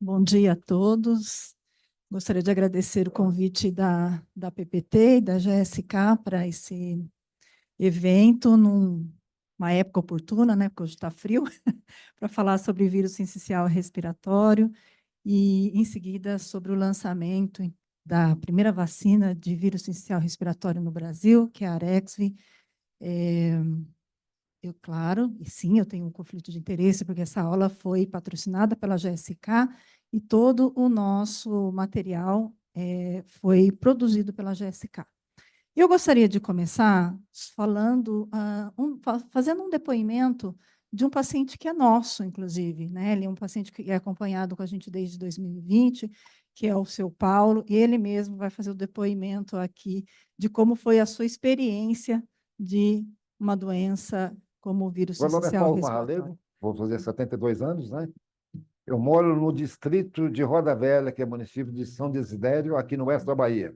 Bom dia a todos. Gostaria de agradecer o convite da PPT e da GSK para esse evento, numa época oportuna, né, porque hoje está frio, para falar sobre vírus sincicial respiratório e, em seguida, sobre o lançamento da primeira vacina de vírus sincicial respiratório no Brasil, que é a Arexvy. Claro, e sim, eu tenho um conflito de interesse, porque essa aula foi patrocinada pela GSK e todo o nosso material foi produzido pela GSK. Eu gostaria de começar falando, fazendo um depoimento de um paciente que é nosso, inclusive, né? Ele é um paciente que é acompanhado com a gente desde 2020, que é o seu Paulo, e ele mesmo vai fazer o depoimento aqui de como foi a sua experiência de uma doença como o vírus Meu nome é sincicial Paulo respiratório. Marralego, vou fazer 72 anos, né? Eu moro no distrito de Roda Velha, que é município de São Desidério, aqui no oeste da Bahia.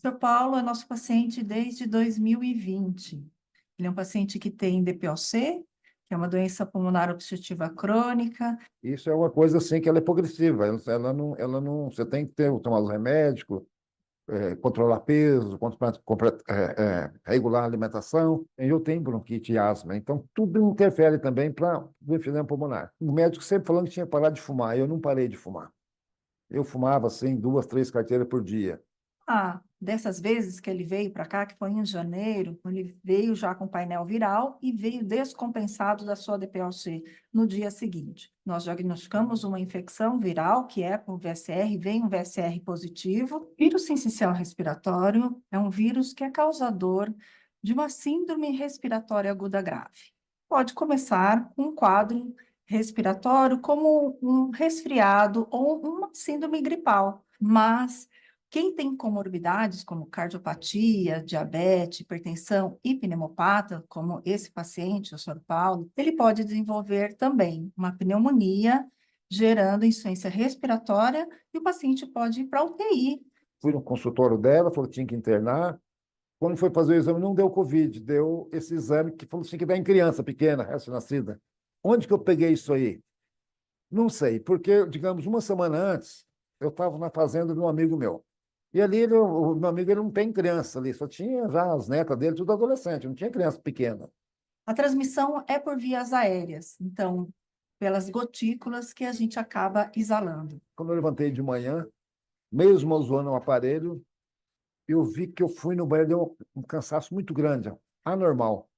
Seu Paulo é nosso paciente desde 2020. Ele é um paciente que tem DPOC, que é uma doença pulmonar obstrutiva crônica. Isso é uma coisa assim que ela é progressiva. Ela não, você tem que tomar os remédios, controlar peso, regular a alimentação. Eu tenho bronquite e asma, então tudo interfere também para o enfisema pulmonar. O médico sempre falando que tinha que parar de fumar. Eu não parei de fumar. Eu fumava assim 2, 3 carteiras por dia. Dessas vezes que ele veio para cá, que foi em janeiro, ele veio já com painel viral e veio descompensado da sua DPLC no dia seguinte. Nós diagnosticamos uma infecção viral, que é por VSR, vem um VSR positivo. Vírus sincicial respiratório é um vírus que é causador de uma síndrome respiratória aguda grave. Pode começar com um quadro respiratório como um resfriado ou uma síndrome gripal, mas quem tem comorbidades como cardiopatia, diabetes, hipertensão e pneumopata, como esse paciente, o Sr. Paulo, ele pode desenvolver também uma pneumonia, gerando insuficiência respiratória, e o paciente pode ir para a UTI. Fui no consultório dela, falou que tinha que internar. Quando foi fazer o exame, não deu Covid, deu esse exame que falou assim que dá em criança pequena, recém-nascida. Onde que eu peguei isso aí? Não sei, porque, digamos, uma semana antes, eu estava na fazenda de um amigo meu. E ali, o meu amigo ele não tem criança ali, só tinha já as netas dele, tudo adolescente, não tinha criança pequena. A transmissão é por vias aéreas, então, pelas gotículas que a gente acaba exalando. Quando eu levantei de manhã, mesmo usando o aparelho, eu vi que eu fui no banheiro, deu um cansaço muito grande, anormal.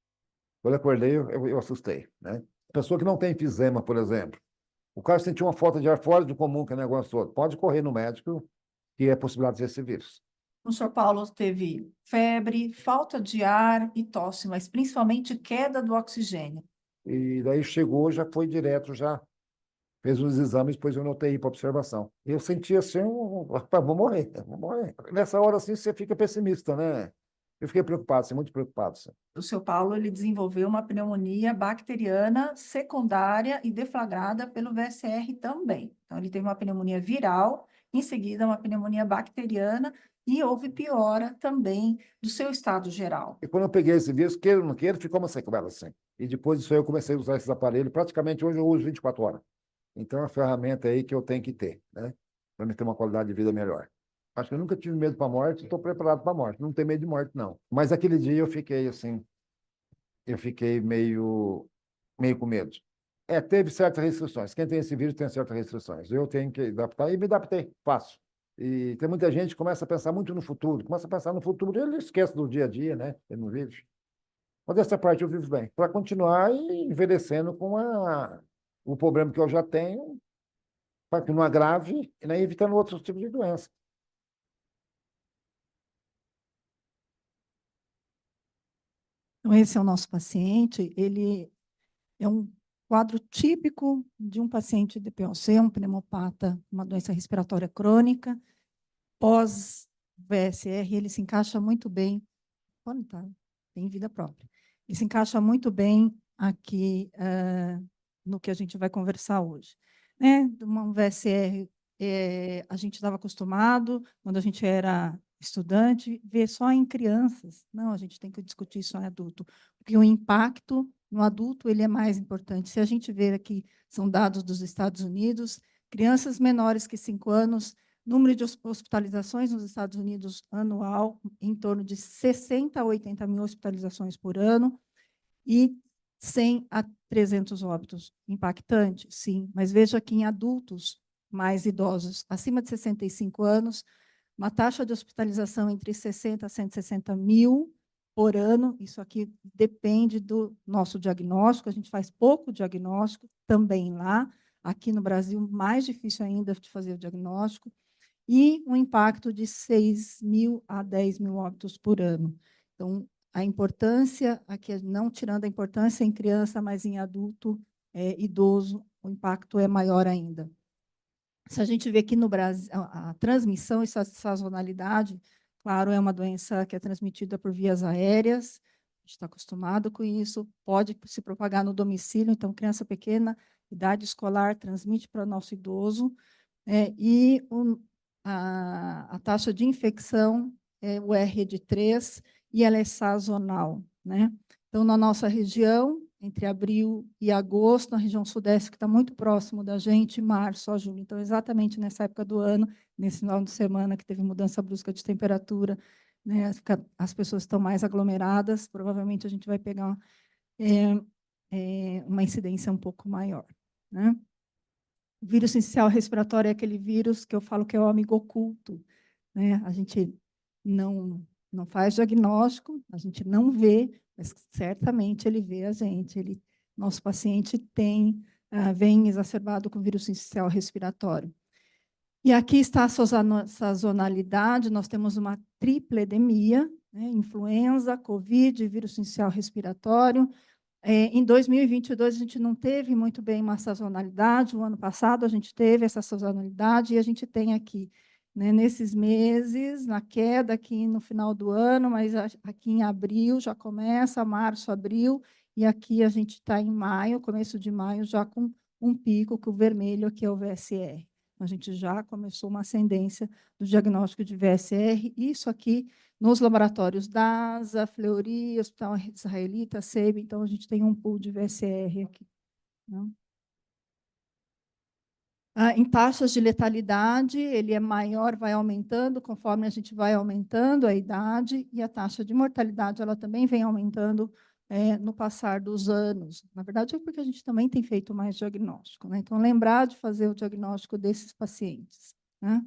Quando eu acordei, eu assustei, né? Pessoa que não tem enfisema, por exemplo. O cara sentiu uma falta de ar fora do comum, que é negócio todo. Pode correr no médico, que é possibilidade de ter esse vírus. O Sr. Paulo teve febre, falta de ar e tosse, mas principalmente queda do oxigênio. E daí chegou, já foi direto, já fez os exames, depois eu notei para observação. Eu senti assim, rapaz, vou morrer, vou morrer. Nessa hora, assim, você fica pessimista, né? Eu fiquei preocupado, assim, muito preocupado. Assim. O seu Paulo ele desenvolveu uma pneumonia bacteriana secundária e deflagrada pelo VSR também. Então, ele teve uma pneumonia viral, em seguida, uma pneumonia bacteriana, e houve piora também do seu estado geral. E quando eu peguei esse vírus, queira ou não queira, ficou uma sequela assim. E depois disso aí eu comecei a usar esses aparelhos. Praticamente hoje eu uso 24 horas. Então é uma ferramenta aí que eu tenho que ter, né? Para me ter uma qualidade de vida melhor. Acho que eu nunca tive medo para a morte, estou preparado para a morte. Não tenho medo de morte, não. Mas aquele dia eu fiquei assim, eu fiquei meio com medo. Teve certas restrições. Quem tem esse vírus tem certas restrições. Eu tenho que adaptar e me adaptei, fácil. E tem muita gente que começa a pensar muito no futuro. Começa a pensar no futuro, ele esquece do dia a dia, né? Ele não vive. Mas dessa parte eu vivo bem. Para continuar envelhecendo com o problema que eu já tenho, para que não agrave, né? Evitando outros tipos de doença. Então, esse é o nosso paciente, ele é um quadro típico de um paciente de POC, um pneumopata, uma doença respiratória crônica, pós-VSR, ele se encaixa muito bem, pode estar, tem vida própria, ele se encaixa muito bem aqui no que a gente vai conversar hoje. Né? Um VSR, a gente estava acostumado, quando a gente era estudante vê só em crianças. Não, a gente tem que discutir isso em adulto, porque o impacto no adulto ele é mais importante. Se a gente ver aqui, são dados dos Estados Unidos, crianças menores que 5 anos, número de hospitalizações nos Estados Unidos anual, em torno de 60 a 80 mil hospitalizações por ano, e 100 a 300 óbitos. Impactante? Sim, mas veja que em adultos mais idosos, acima de 65 anos, uma taxa de hospitalização entre 60 a 160 mil por ano. Isso aqui depende do nosso diagnóstico, a gente faz pouco diagnóstico também lá. Aqui no Brasil, mais difícil ainda de fazer o diagnóstico. E um impacto de 6 mil a 10 mil óbitos por ano. Então, a importância, aqui não tirando a importância em criança, mas em adulto, idoso, o impacto é maior ainda. Se a gente vê que no Brasil, a transmissão e sazonalidade, claro, é uma doença que é transmitida por vias aéreas, a gente está acostumado com isso, pode se propagar no domicílio, então, criança pequena, idade escolar, transmite para o nosso idoso, e a taxa de infecção é o R de 3 e ela é sazonal, né? Então, na nossa região, entre abril e agosto, na região sudeste, que está muito próximo da gente, março a julho. Então, exatamente nessa época do ano, nesse final de semana que teve mudança brusca de temperatura, né, as pessoas estão mais aglomeradas, provavelmente a gente vai pegar uma incidência um pouco maior, né? O vírus essencial respiratório é aquele vírus que eu falo que é o amigo oculto, né? A gente não faz diagnóstico, a gente não vê, mas certamente ele vê a gente. Nosso paciente vem exacerbado com vírus essencial respiratório. E aqui está a sazonalidade, nós temos uma tripledemia, né? Influenza, Covid, vírus essencial respiratório. Em 2022, a gente não teve muito bem uma sazonalidade, o ano passado a gente teve essa sazonalidade, e a gente tem aqui, né, nesses meses, na queda aqui no final do ano, mas aqui em abril já começa, março, abril, e aqui a gente está em maio, começo de maio, já com um pico, que o vermelho aqui é o VSR. A gente já começou uma ascendência do diagnóstico de VSR, isso aqui nos laboratórios DASA, Fleury, Hospital Israelita, SEB, então a gente tem um pool de VSR aqui. Né? Em taxas de letalidade, ele é maior, vai aumentando, conforme a gente vai aumentando a idade, e a taxa de mortalidade ela também vem aumentando no passar dos anos. Na verdade, é porque a gente também tem feito mais diagnóstico. Né? Então, lembrar de fazer o diagnóstico desses pacientes. Né?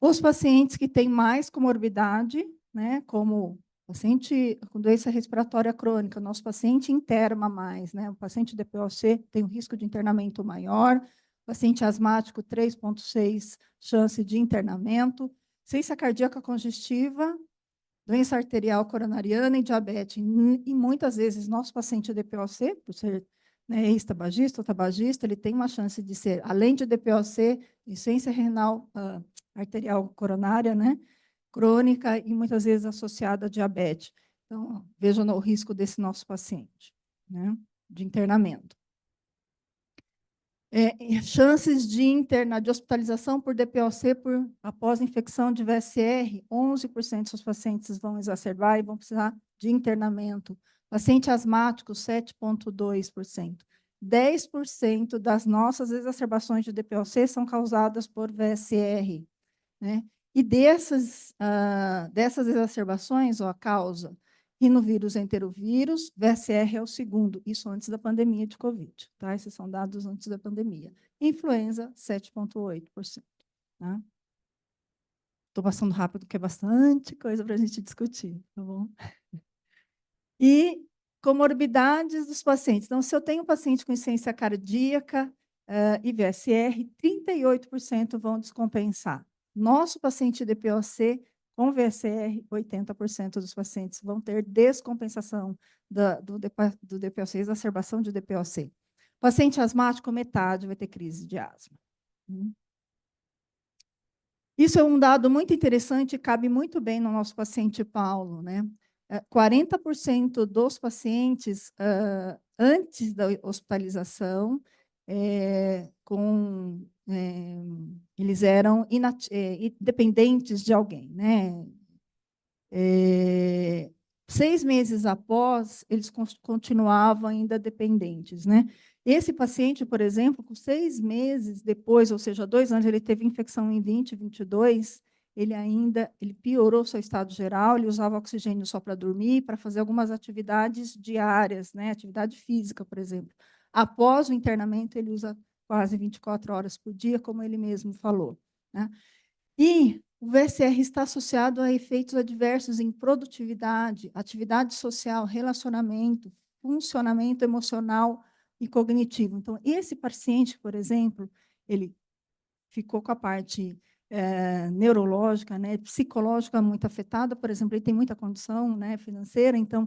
Os pacientes que têm mais comorbidade, né, como paciente com doença respiratória crônica, nosso paciente interna mais, né, o paciente DPOC tem um risco de internamento maior, paciente asmático, 3,6 chance de internamento, ciência cardíaca congestiva, doença arterial coronariana e diabetes. E muitas vezes, nosso paciente DPOC, por ser ex-tabagista ou tabagista, ele tem uma chance de ser, além de DPOC, insuficiência renal arterial coronária, né, crônica e muitas vezes associada a diabetes. Então, vejam o risco desse nosso paciente, né, de internamento. Chances de hospitalização por DPOC após infecção de VSR, 11% dos pacientes vão exacerbar e vão precisar de internamento. Paciente asmático, 7,2%. 10% das nossas exacerbações de DPOC são causadas por VSR. Né? E dessas exacerbações, a causa, rinovírus, enterovírus, VSR é o segundo, isso antes da pandemia de Covid. Tá? Esses são dados antes da pandemia. Influenza, 7,8%. Tá? Estou passando rápido, porque é bastante coisa para a gente discutir. Tá bom? E comorbidades dos pacientes. Então, se eu tenho um paciente com insuficiência cardíaca e VSR, 38% vão descompensar. Nosso paciente DPOC com VSR, 80% dos pacientes vão ter descompensação do DPOC, exacerbação de DPOC. Paciente asmático, metade vai ter crise de asma. Isso é um dado muito interessante e cabe muito bem no nosso paciente Paulo, né? 40% dos pacientes antes da hospitalização eles eram dependentes de alguém, né? 6 meses após, eles continuavam ainda dependentes, né? Esse paciente, por exemplo, com 6 meses depois, ou seja, 2 anos, ele teve infecção em 2022, ele piorou seu estado geral, ele usava oxigênio só para dormir, para fazer algumas atividades diárias, né? Atividade física, por exemplo. Após o internamento, ele usa quase 24 horas por dia, como ele mesmo falou, né? E o VSR está associado a efeitos adversos em produtividade, atividade social, relacionamento, funcionamento emocional e cognitivo. Então, esse paciente, por exemplo, ele ficou com a parte neurológica, né, psicológica muito afetada, por exemplo, ele tem muita condição, né, financeira, então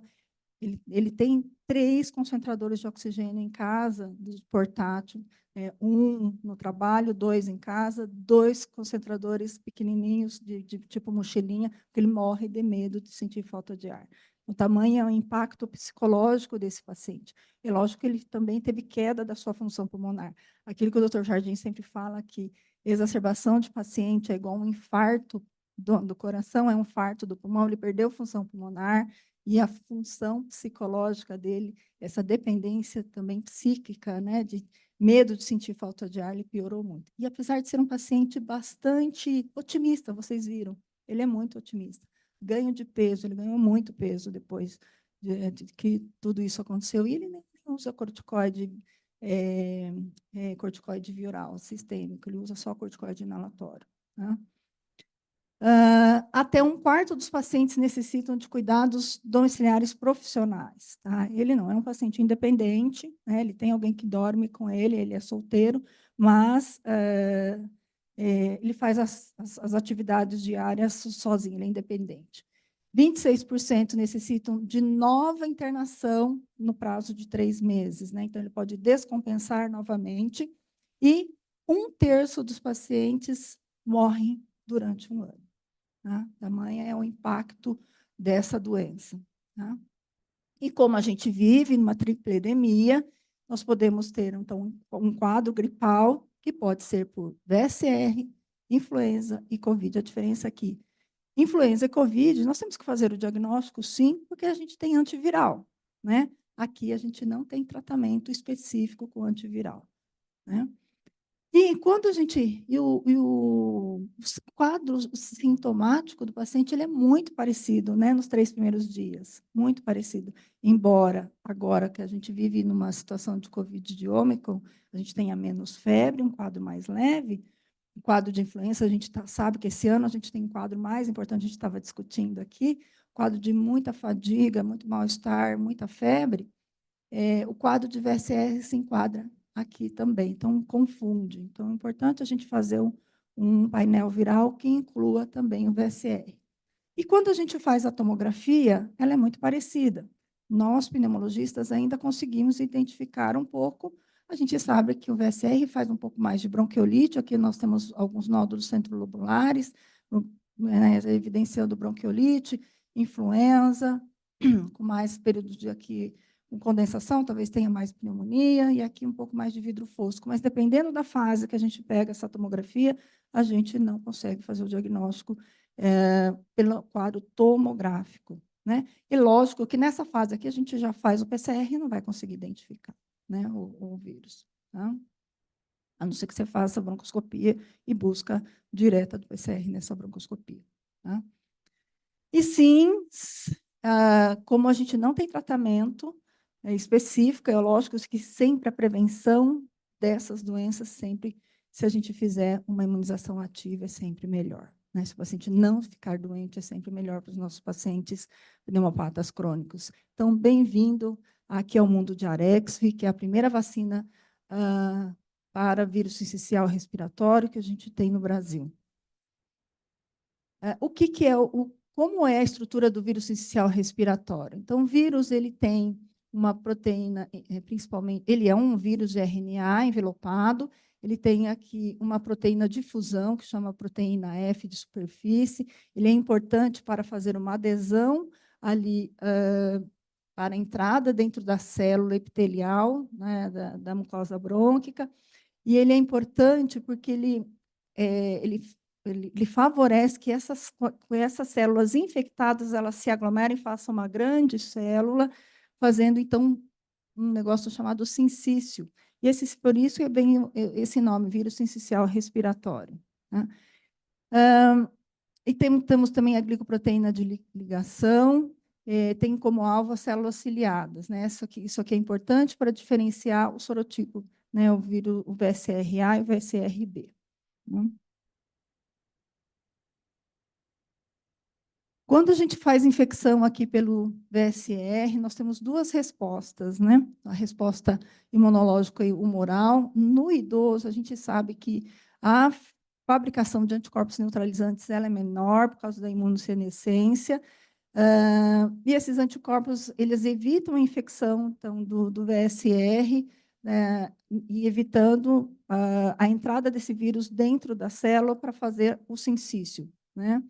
ele tem 3 concentradores de oxigênio em casa, portátil, um no trabalho, 2 em casa, 2 concentradores pequenininhos, de tipo mochilinha, porque ele morre de medo de sentir falta de ar. O tamanho é o impacto psicológico desse paciente. É lógico que ele também teve queda da sua função pulmonar. Aquilo que o Dr. Jardim sempre fala, que exacerbação de paciente é igual a um infarto do coração, é um infarto do pulmão, ele perdeu função pulmonar, e a função psicológica dele, essa dependência também psíquica, né, de medo de sentir falta de ar, ele piorou muito. E apesar de ser um paciente bastante otimista, vocês viram, ele é muito otimista. Ganho de peso, ele ganhou muito peso depois de que tudo isso aconteceu, e ele nem usa corticoide, corticoide viral sistêmico, ele usa só corticoide inalatório, né? Até 1/4 dos pacientes necessitam de cuidados domiciliares profissionais. Tá? Ele não é um paciente independente, né? Ele tem alguém que dorme com ele, ele é solteiro, mas ele faz as atividades diárias sozinho, ele é independente. 26% necessitam de nova internação no prazo de 3 meses, né? Então, ele pode descompensar novamente, e 1/3 dos pacientes morrem durante 1 ano. Tá? Tamanho é o impacto dessa doença. Tá? E como a gente vive numa tripledemia, nós podemos ter, então, um quadro gripal, que pode ser por VSR, influenza e Covid. A diferença aqui, influenza e Covid, nós temos que fazer o diagnóstico, sim, porque a gente tem antiviral, né? Aqui a gente não tem tratamento específico com antiviral, né? E quando a gente. O quadro sintomático do paciente ele é muito parecido, né, nos 3 primeiros dias, muito parecido. Embora, agora que a gente vive numa situação de Covid de Ômicron, a gente tenha menos febre, um quadro mais leve, o quadro de influenza, a gente sabe que esse ano a gente tem um quadro mais importante, a gente estava discutindo aqui, quadro de muita fadiga, muito mal-estar, muita febre. O quadro de VSR se enquadra aqui também, então confunde. Então, é importante a gente fazer um painel viral que inclua também o VSR. E quando a gente faz a tomografia, ela é muito parecida. Nós, pneumologistas, ainda conseguimos identificar um pouco. A gente sabe que o VSR faz um pouco mais de bronquiolite, aqui nós temos alguns nódulos centrolobulares, né, evidenciando bronquiolite, influenza, com mais período de aqui com condensação, talvez tenha mais pneumonia, e aqui um pouco mais de vidro fosco. Mas, dependendo da fase que a gente pega essa tomografia, a gente não consegue fazer o diagnóstico pelo quadro tomográfico, né? E lógico que nessa fase aqui a gente já faz o PCR e não vai conseguir identificar, né, o vírus, tá? A não ser que você faça a broncoscopia e busca direta do PCR nessa broncoscopia, tá? E sim, como a gente não tem tratamento específico, é lógico que sempre a prevenção dessas doenças, sempre, se a gente fizer uma imunização ativa, é sempre melhor. Né? Se o paciente não ficar doente, é sempre melhor para os nossos pacientes pneumopatas crônicos. Então, bem-vindo aqui ao mundo de Arexvy, que é a primeira vacina para vírus sincicial respiratório que a gente tem no Brasil. O que é como é a estrutura do vírus sincicial respiratório? Então, o vírus ele tem uma proteína, principalmente, ele é um vírus de RNA envelopado, ele tem aqui uma proteína de fusão, que chama proteína F de superfície, ele é importante para fazer uma adesão ali para a entrada dentro da célula epitelial, né, da mucosa brônquica, e ele é importante porque ele ele favorece que essas células infectadas elas se aglomerem e façam uma grande célula, fazendo, então, um negócio chamado sincício. E por isso vem esse nome, vírus sincicial respiratório. Né? E temos também a glicoproteína de ligação, tem como alvo as células ciliadas. Né? Isso aqui é importante para diferenciar o sorotipo, né? O vírus, o VSR-A e o VSR-B. Né? Quando a gente faz infecção aqui pelo VSR, nós temos duas respostas, né? A resposta imunológica e humoral. No idoso, a gente sabe que a fabricação de anticorpos neutralizantes ela é menor por causa da imunossenescência. E esses anticorpos, eles evitam a infecção então, do VSR, né, e evitando a entrada desse vírus dentro da célula para fazer o sincício, né?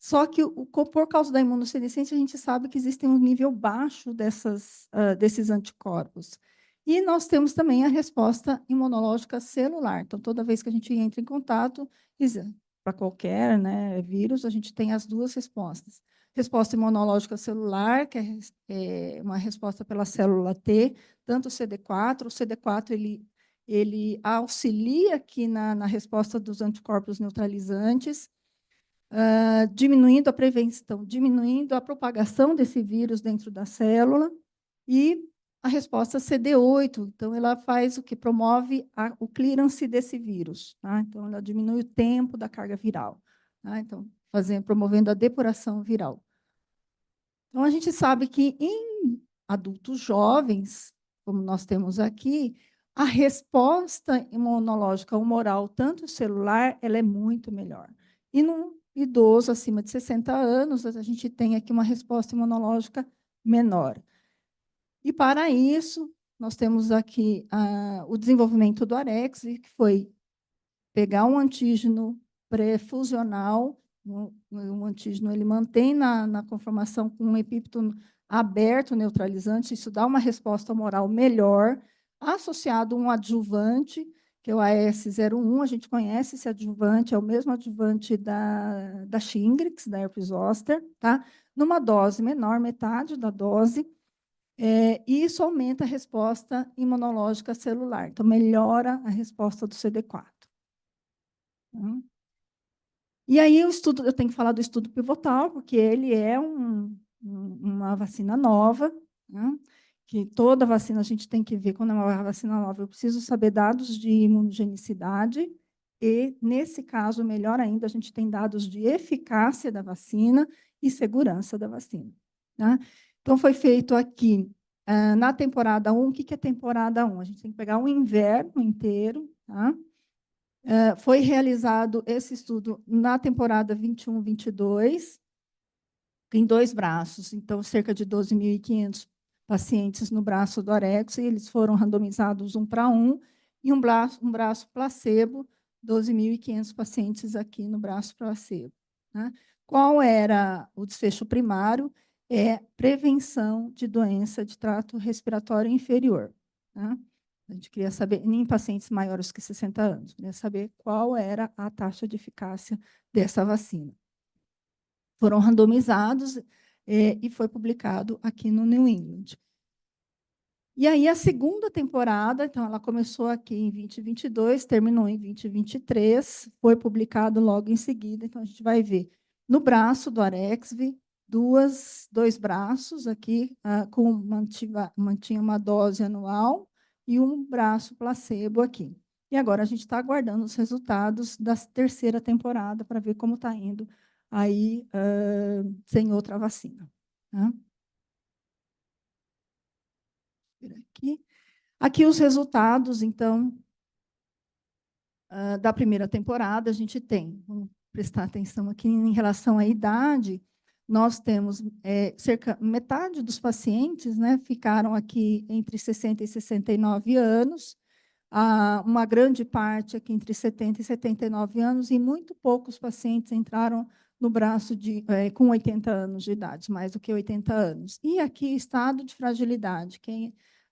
Só que, por causa da imunossenescência, a gente sabe que existe um nível baixo desses anticorpos. E nós temos também a resposta imunológica celular. Então, toda vez que a gente entra em contato, para qualquer, né, vírus, a gente tem as duas respostas. Resposta imunológica celular, que é uma resposta pela célula T, tanto o CD4. O CD4 ele auxilia aqui na resposta dos anticorpos neutralizantes, diminuindo a prevenção, diminuindo a propagação desse vírus dentro da célula, e a resposta CD8, então, ela faz o que? Promove o clearance desse vírus. Tá? Então, ela diminui o tempo da carga viral. Tá? Então, promovendo a depuração viral. Então, a gente sabe que em adultos jovens, como nós temos aqui, a resposta imunológica humoral, tanto celular, ela é muito melhor. E no idoso acima de 60 anos, a gente tem aqui uma resposta imunológica menor. E, para isso, nós temos aqui o desenvolvimento do Arex, que foi pegar um antígeno pré-fusional, um antígeno ele mantém na conformação com um epípeto aberto neutralizante, isso dá uma resposta humoral melhor, associado a um adjuvante, que é o AS01, a gente conhece esse adjuvante, é o mesmo adjuvante da Shingrix, da herpes zoster, tá? Numa dose menor, metade da dose, e isso aumenta a resposta imunológica celular, então melhora a resposta do CD4. E aí eu tenho que falar do estudo pivotal, porque ele é uma vacina nova, né? Que toda vacina a gente tem que ver quando é uma vacina nova, eu preciso saber dados de imunogenicidade, e, nesse caso, melhor ainda, a gente tem dados de eficácia da vacina e segurança da vacina. Tá? Então, foi feito aqui, na temporada 1, o que é temporada 1? A gente tem que pegar um inverno inteiro, tá? Foi realizado esse estudo na temporada 21-22, em 2 braços, então, cerca de 12.500 pacientes no braço do Arex, e eles foram randomizados 1 para 1, e um braço placebo, 12.500 pacientes aqui no braço placebo. Né? Qual era o desfecho primário? É prevenção de doença de trato respiratório inferior. Né? A gente queria saber, em pacientes maiores que 60 anos, queria saber qual era a taxa de eficácia dessa vacina. Foram randomizados e foi publicado aqui no New England. E aí, a segunda temporada, então, ela começou aqui em 2022, terminou em 2023, foi publicado logo em seguida. Então, a gente vai ver no braço do Arexvy, dois braços aqui, mantinha uma dose anual e um braço placebo aqui. E agora a gente está aguardando os resultados da terceira temporada para ver como está indo aí sem outra vacina. Tá? Aqui os resultados, então, da primeira temporada, a gente tem, vamos prestar atenção aqui em relação à idade, nós temos metade dos pacientes, né, ficaram aqui entre 60 e 69 anos, uma grande parte aqui entre 70 e 79 anos, e muito poucos pacientes entraram no braço com 80 anos de idade, mais do que 80 anos. E aqui, estado de fragilidade,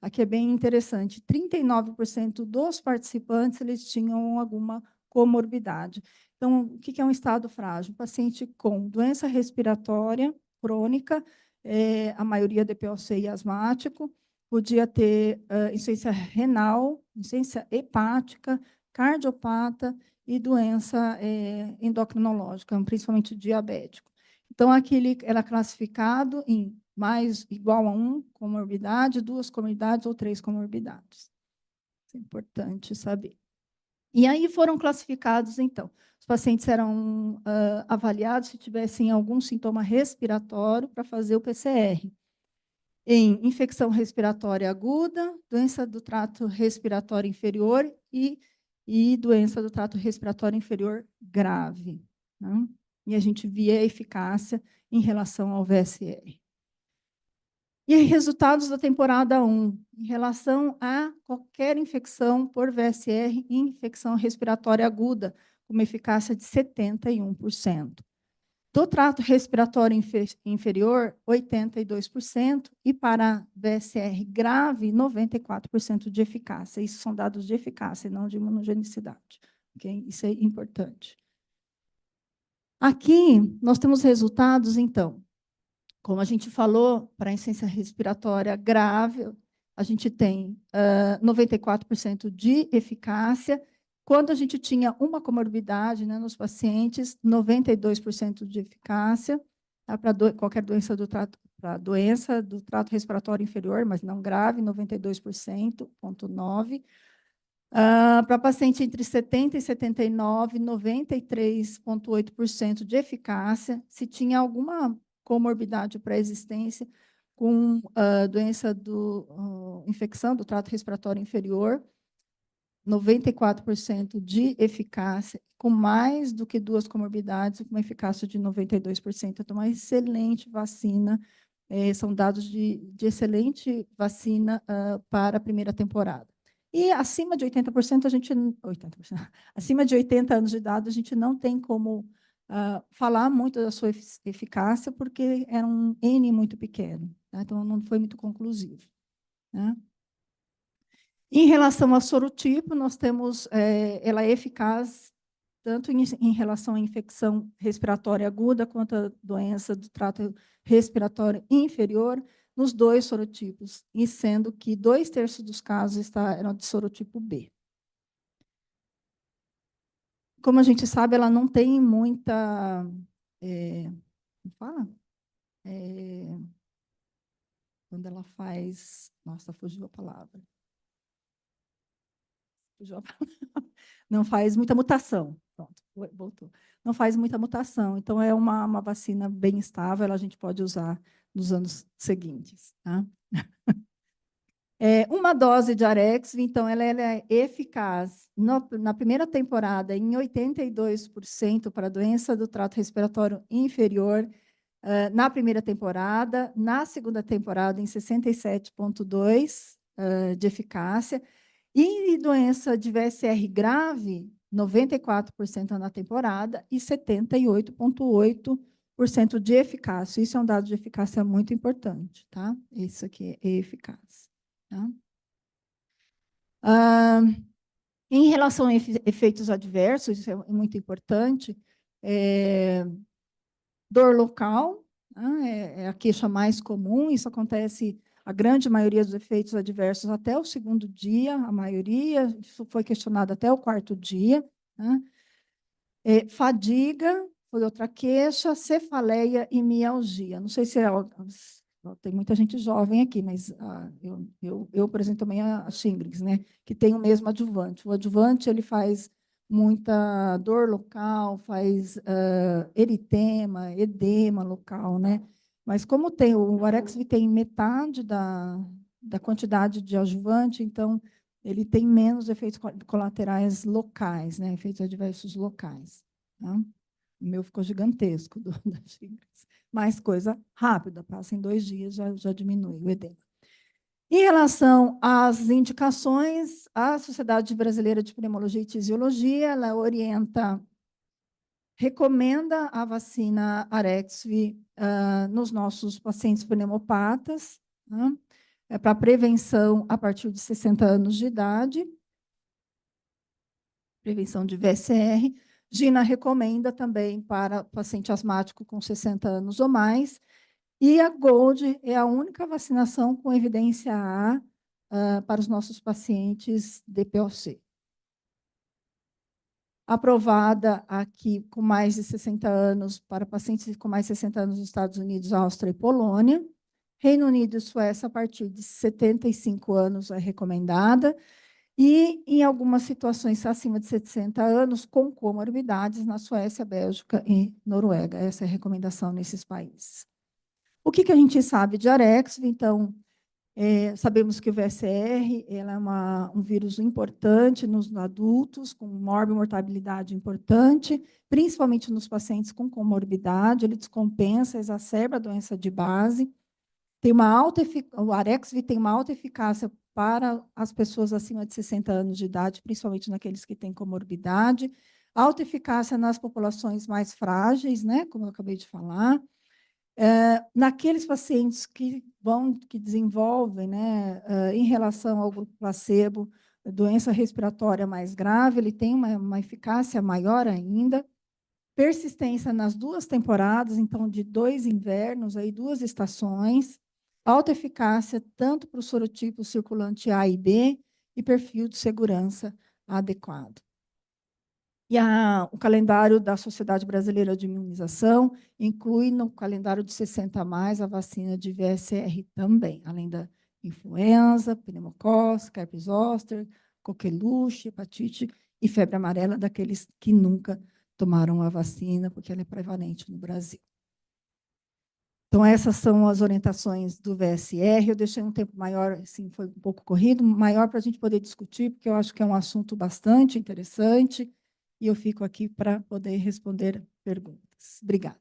aqui é bem interessante, 39% dos participantes eles tinham alguma comorbidade. Então, o que é um estado frágil? O paciente com doença respiratória crônica, a maioria DPOC e asmático, podia ter insuficiência renal, insuficiência hepática, cardiopata e doença endocrinológica, principalmente diabético. Então, aqui ele era classificado em mais igual a 1 comorbidade, 2 comorbidades ou 3 comorbidades. Isso é importante saber. E aí foram classificados, então, os pacientes eram avaliados se tivessem algum sintoma respiratório para fazer o PCR. Em infecção respiratória aguda, doença do trato respiratório inferior e doença do trato respiratório inferior grave. Né? E a gente via a eficácia em relação ao VSR. E aí, resultados da temporada 1, em relação a qualquer infecção por VSR e infecção respiratória aguda, com uma eficácia de 71%. Do trato respiratório inferior, 82%, e para VSR grave, 94% de eficácia. Isso são dados de eficácia, não de imunogenicidade. Okay? Isso é importante. Aqui, nós temos resultados, então. Como a gente falou, para a insuficiência respiratória grave, a gente tem 94% de eficácia. Quando a gente tinha uma comorbidade, né, nos pacientes, 92% de eficácia, tá, para qualquer doença do trato, para doença do trato respiratório inferior, mas não grave, 92,9%. Para paciente entre 70 e 79, 93,8% de eficácia. Se tinha alguma comorbidade pré-existência com doença infecção do trato respiratório inferior, 94% de eficácia, com mais do que 2 comorbidades, com uma eficácia de 92%. Então, uma excelente vacina, são dados de excelente vacina para a primeira temporada. E acima de 80%, acima de 80 anos de idade, a gente não tem como falar muito da sua eficácia, porque era um N muito pequeno, tá? Então não foi muito conclusivo, né? Em relação ao sorotipo, nós temos, ela é eficaz tanto em relação à infecção respiratória aguda quanto à doença do trato respiratório inferior, nos 2 sorotipos, e sendo que 2/3 dos casos eram de sorotipo B. Como a gente sabe, ela não tem muita... como fala? Quando ela faz... Nossa, fugiu a palavra. Não faz muita mutação. Pronto, voltou. Não faz muita mutação. Então, é uma vacina bem estável, a gente pode usar nos anos seguintes. Tá? Uma dose de Arexvy, então, ela é eficaz na primeira temporada em 82% para a doença do trato respiratório inferior, na primeira temporada, na segunda temporada em 67,2% de eficácia, e doença de VSR grave, 94% na temporada e 78,8% de eficácia. Isso é um dado de eficácia muito importante, tá? Isso aqui é eficaz. Tá? Em relação a efeitos adversos, isso é muito importante, dor local, né, é a queixa mais comum, isso acontece, a grande maioria dos efeitos adversos até o 2º dia, a maioria, isso foi questionado até o 4º dia. Né? Fadiga, foi outra queixa, cefaleia e mialgia. Não sei se tem muita gente jovem aqui, mas eu por exemplo, também a Shingrix, né, que tem o mesmo adjuvante. O adjuvante, ele faz muita dor local, faz eritema, edema local, né? Mas como o Arexvy tem metade da quantidade de adjuvante, então ele tem menos efeitos colaterais locais, né? Efeitos adversos locais. Tá? O meu ficou gigantesco da Shingrix. Mais coisa rápida, passa em 2 dias, já diminui o edema. Em relação às indicações, a Sociedade Brasileira de Pneumologia e Tisiologia, ela recomenda a vacina Arexvy nos nossos pacientes pneumopatas, né? Para prevenção a partir de 60 anos de idade, prevenção de VSR, GINA recomenda também para paciente asmático com 60 anos ou mais, e a GOLD é a única vacinação com evidência A para os nossos pacientes DPOC. Aprovada aqui com mais de 60 anos, para pacientes com mais de 60 anos nos Estados Unidos, Áustria e Polônia. Reino Unido e Suécia, a partir de 75 anos, é recomendada. E, em algumas situações acima de 60 anos, com comorbidades, na Suécia, Bélgica e Noruega. Essa é a recomendação nesses países. O que a gente sabe de Arexvy? Então, sabemos que o VSR ela é um vírus importante nos adultos, com morbimortabilidade importante, principalmente nos pacientes com comorbidade, ele descompensa, exacerba a doença de base. O Arexvy tem uma alta eficácia para as pessoas acima de 60 anos de idade, principalmente naqueles que têm comorbidade, alta eficácia nas populações mais frágeis, né, como eu acabei de falar. Naqueles pacientes que desenvolvem, né, em relação ao grupo placebo, doença respiratória mais grave, ele tem uma eficácia maior ainda. Persistência nas 2 temporadas, então, de 2 invernos, aí 2 estações. Alta eficácia tanto para o sorotipo circulante A e B, e perfil de segurança adequado. E o calendário da Sociedade Brasileira de Imunização inclui no calendário de 60 a mais a vacina de VSR também, além da influenza, pneumocócica, herpes zoster, coqueluche, hepatite e febre amarela, daqueles que nunca tomaram a vacina, porque ela é prevalente no Brasil. Então, essas são as orientações do VSR. Eu deixei um tempo maior, assim, foi um pouco corrido, maior para a gente poder discutir, porque eu acho que é um assunto bastante interessante, e eu fico aqui para poder responder perguntas. Obrigada.